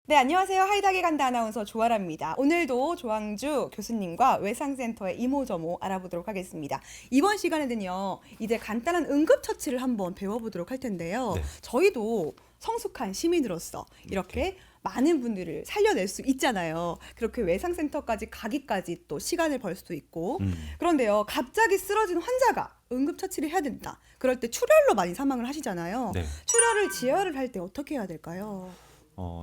네, 안녕하세요. 하이닥에 간다 아나운서 조아라입니다. 오늘도 조항주 교수님과 외상센터의 이모저모 알아보도록 하겠습니다. 이번 시간에는요, 이제 간단한 응급처치를 한번 배워보도록 할 텐데요. 네. 저희도 성숙한 시민으로서 이렇게 많은 분들을 살려낼 수 있잖아요. 그렇게 외상센터까지 가기까지 또 시간을 벌 수도 있고. 그런데요, 갑자기 쓰러진 환자가 응급처치를 해야 된다. 그럴 때 출혈로 많이 사망을 하시잖아요. 네. 출혈을 지혈을 할 때 어떻게 해야 될까요?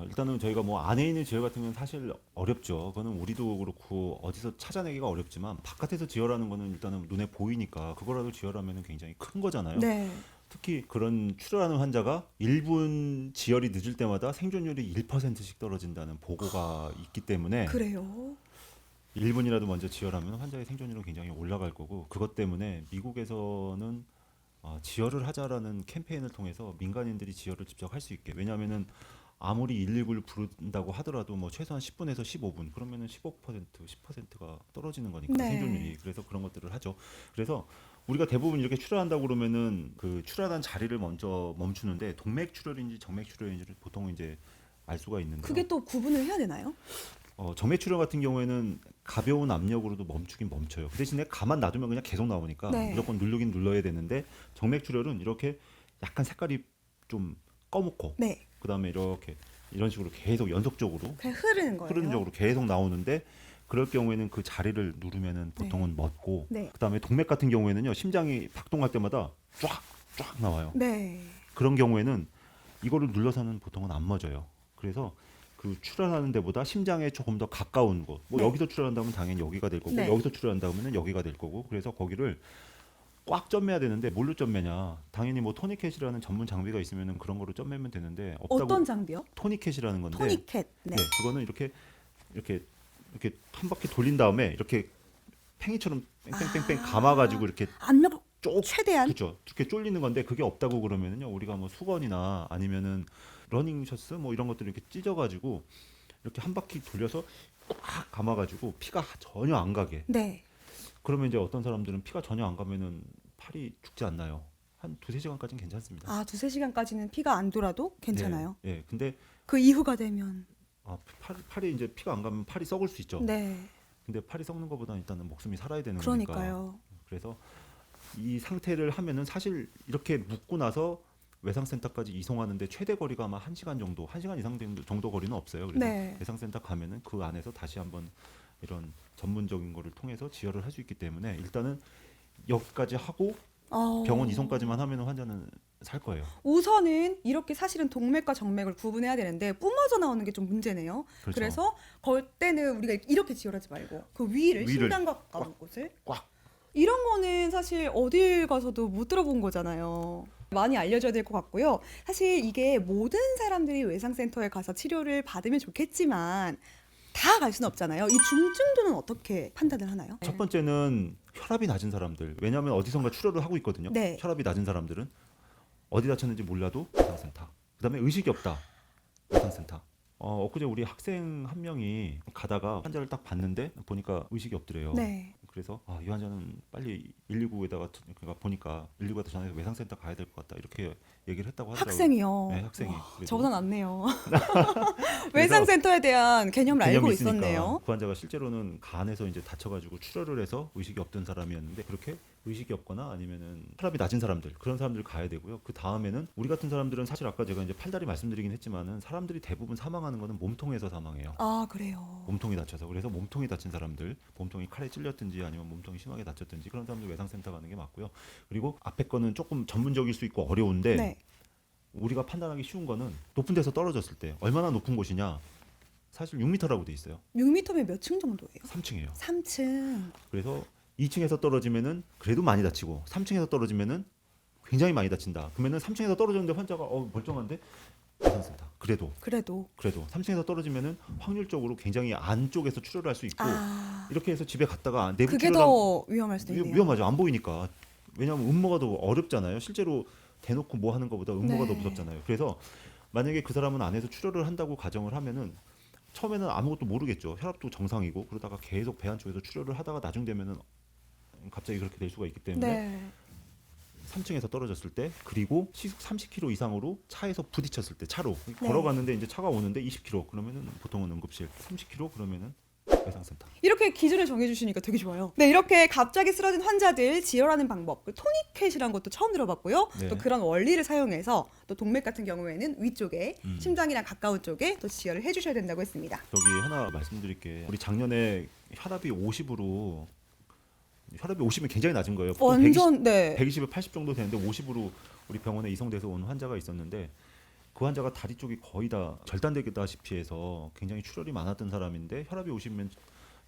일단은 저희가 뭐 안에 있는 지혈 같은 경우는 사실 어렵죠. 그거는 우리도 그렇고 어디서 찾아내기가 어렵지만 바깥에서 지혈하는 거는 일단은 눈에 보이니까 그거라도 지혈하면 굉장히 큰 거잖아요. 네. 특히 그런 출혈하는 환자가 1분 지혈이 늦을 때마다 생존율이 1%씩 떨어진다는 보고가 있기 때문에 그래요. 1분이라도 먼저 지혈하면 환자의 생존율은 굉장히 올라갈 거고 그것 때문에 미국에서는 지혈을 하자라는 캠페인을 통해서 민간인들이 지혈을 직접 할 수 있게 왜냐하면은 아무리 119를 부른다고 하더라도 뭐 최소한 10분에서 15분 그러면은 15% 10%가 떨어지는 거니까 네. 생존율이 그래서 그런 것들을 하죠. 그래서 우리가 대부분 이렇게 출혈한다고 그러면은 그 출혈한 자리를 먼저 멈추는데 동맥 출혈인지 정맥 출혈인지를 보통 이제 알 수가 있는데요. 그게 또 구분을 해야 되나요? 정맥 출혈 같은 경우에는 가벼운 압력으로도 멈추긴 멈춰요. 그 대신에 가만 놔두면 그냥 계속 나오니까 네. 무조건 누르긴 눌러야 되는데 정맥 출혈은 이렇게 약간 색깔이 좀 꺼먹고 네. 그다음에 이렇게 이런 식으로 계속 연속적으로 그냥 흐르는 거예요. 흐르는 쪽으로 계속 나오는데 그럴 경우에는 그 자리를 누르면은 보통은 멎고 네. 그다음에 동맥 같은 경우에는요 심장이 박동할 때마다 쫙 나와요. 네. 그런 경우에는 이거를 눌러서는 보통은 안 멎어요. 그래서 그 출혈하는 데보다 심장에 조금 더 가까운 곳, 뭐 네. 여기서 출혈한다면 당연히 여기가 될 거고 네. 여기서 출혈한다면 여기가 될 거고 그래서 거기를 꽉 점매야 되는데 뭘로 점매냐? 당연히 뭐 토니켓이라는 전문 장비가 있으면은 그런 거로 점매면 되는데 없다고. 어떤 장비요? 토니켓이라는 건데 토니켓. 네. 네, 그거는 이렇게 한 바퀴 돌린 다음에 이렇게 팽이처럼 뺑뺑뺑뺑 감아가지고 이렇게 압력 쪽 최대한. 그죠 이렇게 쫄리는 건데 그게 없다고 그러면은요 우리가 뭐 수건이나 아니면은 러닝 셔츠 뭐 이런 것들 이렇게 찢어가지고 이렇게 한 바퀴 돌려서 꽉 감아가지고 피가 전혀 안 가게 네. 그러면 이제 어떤 사람들은 피가 전혀 안 가면은 팔이 죽지 않나요? 한 두세 시간까지는 괜찮습니다. 아, 두세 시간까지는 피가 안 돌아도 괜찮아요. 네, 근데 그 이후가 되면. 팔이 이제 피가 안 가면 팔이 썩을 수 있죠. 네. 근데 팔이 썩는 것보다는 일단은 목숨이 살아야 되는 거니까. 그러니까요. 그래서 이 상태를 하면은 사실 이렇게 묻고 나서 외상센터까지 이송하는데 최대 거리가 아마 1시간 정도, 1시간 이상 정도 거리는 없어요. 그래서 네. 외상센터 가면은 그 안에서 다시 한번 이런 전문적인 거를 통해서 지혈을 할 수 있기 때문에 일단은 여기까지 하고 병원 이송까지만 하면 환자는 살 거예요. 우선은 이렇게 사실은 동맥과 정맥을 구분해야 되는데 뿜어져 나오는 게 좀 문제네요. 그렇죠. 그래서 걸 때는 우리가 이렇게 지혈하지 말고 그 위를 위를 심장과 가까운 곳을 꽉. 이런 거는 사실 어딜 가서도 못 들어본 거잖아요. 많이 알려줘야 될 것 같고요. 사실 이게 모든 사람들이 외상센터에 가서 치료를 받으면 좋겠지만 다 갈 수는 없잖아요. 이 중증도는 어떻게 판단을 하나요? 첫 번째는 혈압이 낮은 사람들. 왜냐하면 어디선가 출혈을 하고 있거든요. 네. 혈압이 낮은 사람들은 어디 다쳤는지 몰라도 외상센터. 그다음에 의식이 없다. 외상센터. 엊그제 우리 학생 한 명이 가다가 환자를 딱 봤는데 보니까 의식이 없더래요. 네. 그래서 이 환자는 빨리 119에다가 그러니까 보니까 119에다 전화해서 외상센터 가야 될 것 같다. 이렇게 얘기를 했다고 하더라고요. 학생이요. 네, 학생이. 와, 그래서 저보다 낫네요. 외상센터에 대한 개념을 알고 개념이 있으니까. 있었네요. 그 환자가 실제로는 간에서 이제 다쳐가지고 출혈을 해서 의식이 없던 사람이었는데 그렇게 의식이 없거나 아니면은 혈압이 낮은 사람들 그런 사람들 가야 되고요. 그 다음에는 우리 같은 사람들은 사실 아까 제가 이제 팔다리 말씀드리긴 했지만은 사람들이 대부분 사망하는 거는 몸통에서 사망해요. 아, 그래요. 몸통이 다쳐서 그래서 몸통이 다친 사람들 몸통이 칼에 찔렸든지 아니면 몸통이 심하게 다쳤든지 그런 사람들 외상센터 가는 게 맞고요. 그리고 앞에 거는 조금 전문적일 수 있고 어려운데 네. 우리가 판단하기 쉬운 거는 높은 데서 떨어졌을 때 얼마나 높은 곳이냐 사실 6m라고 돼 있어요. 6m면 몇 층 정도예요? 3층이에요. 3층. 그래서 2층에서 떨어지면은 그래도 많이 다치고 3층에서 떨어지면은 굉장히 많이 다친다. 그러면은 3층에서 떨어졌는데 환자가 멀쩡한데 외상센터. 그래도 그래도. 3층에서 떨어지면은 확률적으로 굉장히 안쪽에서 출혈을 할 수 있고 아, 이렇게 해서 집에 갔다가 내부 그게 출혈 더 위험할 수도 있네요. 위험하죠. 안 보이니까. 왜냐하면 음모가 더 어렵잖아요. 실제로 대놓고 뭐 하는 것보다 음모가 네. 더 무섭잖아요. 그래서 만약에 그 사람은 안에서 출혈을 한다고 가정을 하면은 처음에는 아무것도 모르겠죠. 혈압도 정상이고 그러다가 계속 배 안쪽에서 출혈을 하다가 나중 되면은 갑자기 그렇게 될 수가 있기 때문에 네. 3층에서 떨어졌을 때, 그리고 시속 30km 이상으로 차에서 부딪혔을 때, 차로 네. 걸어갔는데 이제 차가 오는데 20km 그러면은 보통은 응급실, 30km 그러면은 외상센터. 이렇게 기준을 정해주시니까 되게 좋아요. 네, 이렇게 갑자기 쓰러진 환자들 지혈하는 방법, 토니켓이라는 것도 처음 들어봤고요. 네. 또 그런 원리를 사용해서 또 동맥 같은 경우에는 위쪽에 심장이랑 가까운 쪽에 또 지혈을 해주셔야 된다고 했습니다. 저기 하나 말씀드릴게. 우리 작년에 혈압이 50으로, 혈압이 50은 굉장히 낮은 거예요. 보통 완전 네. 120에 80 정도 되는데 50으로 우리 병원에 이송돼서 온 환자가 있었는데, 그 환자가 다리 쪽이 거의 다 절단되다시피 해서 굉장히 출혈이 많았던 사람인데, 혈압이 50면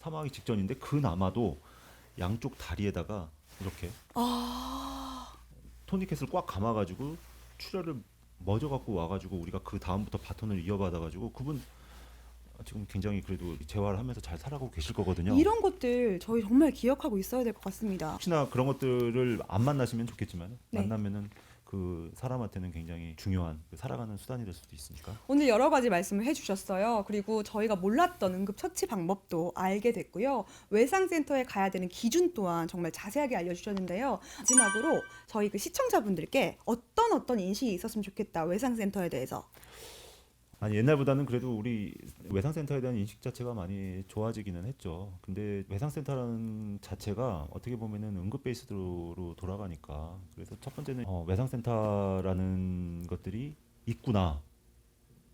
사망하기 직전인데 그나마도 양쪽 다리에다가 이렇게 토니켓을 꽉 감아가지고 출혈을 멎어갖고 와가지고 우리가 그 다음부터 바톤을 이어받아가지고 그분 지금 굉장히 그래도 재활을 하면서 잘 살아가고 계실 거거든요. 이런 것들 저희 정말 기억하고 있어야 될 것 같습니다. 혹시나 그런 것들을 안 만나시면 좋겠지만 네. 만나면은 그 사람한테는 굉장히 중요한 살아가는 수단이 될 수도 있으니까. 오늘 여러 가지 말씀을 해주셨어요. 그리고 저희가 몰랐던 응급처치 방법도 알게 됐고요. 외상센터에 가야 되는 기준 또한 정말 자세하게 알려주셨는데요. 마지막으로 저희 그 시청자분들께 어떤 인식이 있었으면 좋겠다. 외상센터에 대해서. 아니 옛날보다는 그래도 우리 외상센터에 대한 인식 자체가 많이 좋아지기는 했죠. 근데 외상센터라는 자체가 어떻게 보면은 응급 베이스로 돌아가니까, 그래서 첫 번째는 외상센터라는 것들이 있구나.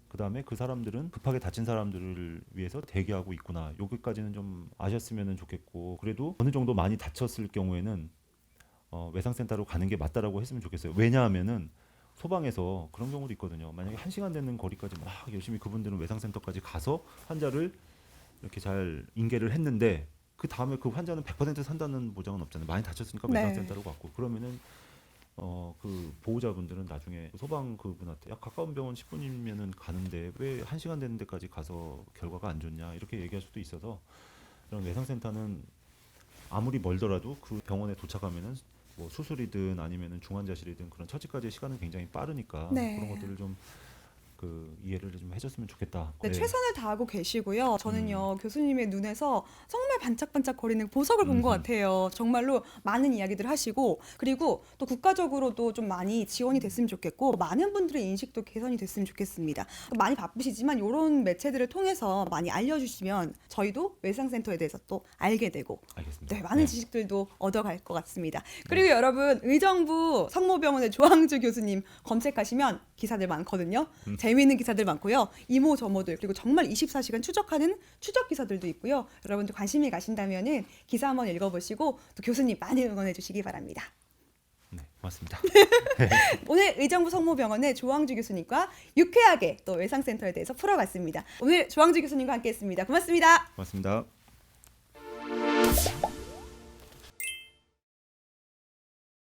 그 다음에 그 사람들은 급하게 다친 사람들을 위해서 대기하고 있구나. 여기까지는 좀 아셨으면 좋겠고, 그래도 어느 정도 많이 다쳤을 경우에는 외상센터로 가는 게 맞다라고 했으면 좋겠어요. 왜냐하면은 소방에서 그런 경우도 있거든요. 만약에 1시간 되는 거리까지 막 열심히 그분들은 외상센터까지 가서 환자를 이렇게 잘 인계를 했는데, 그 다음에 그 환자는 100% 산다는 보장은 없잖아요. 많이 다쳤으니까 네. 외상센터로 갔고, 그러면은 그 보호자분들은 나중에 소방 그분한테 야 가까운 병원 10분이면은 가는데 왜 1시간 되는 데까지 가서 결과가 안 좋냐 이렇게 얘기할 수도 있어서, 이런 외상센터는 아무리 멀더라도 그 병원에 도착하면은 뭐 수술이든 아니면은 중환자실이든 그런 처치까지의 시간은 굉장히 빠르니까 네. 그런 것들을 좀 그 이해를 좀 해줬으면 좋겠다. 네, 최선을 다하고 계시고요. 저는요, 교수님의 눈에서 정말 반짝반짝거리는 보석을 본 것 음흠. 같아요. 정말로 많은 이야기들 하시고, 그리고 또 국가적으로도 좀 많이 지원이 됐으면 좋겠고, 많은 분들의 인식도 개선이 됐으면 좋겠습니다. 많이 바쁘시지만 이런 매체들을 통해서 많이 알려주시면 저희도 외상센터에 대해서 또 알게 되고, 알겠습니다. 네, 많은 지식들도 얻어갈 것 같습니다. 그리고 여러분, 의정부 성모병원의 조항주 교수님 검색하시면 기사들 많거든요. 재미있는 기사들 많고요. 이모저모들, 그리고 정말 24시간 추적하는 추적 기사들도 있고요. 여러분들 관심이 가신다면은 기사 한번 읽어보시고 또 교수님 많이 응원해 주시기 바랍니다. 네, 고맙습니다. 오늘 의정부 성모병원의 조항주 교수님과 유쾌하게 또 외상센터에 대해서 풀어봤습니다. 오늘 조항주 교수님과 함께했습니다. 고맙습니다. 고맙습니다.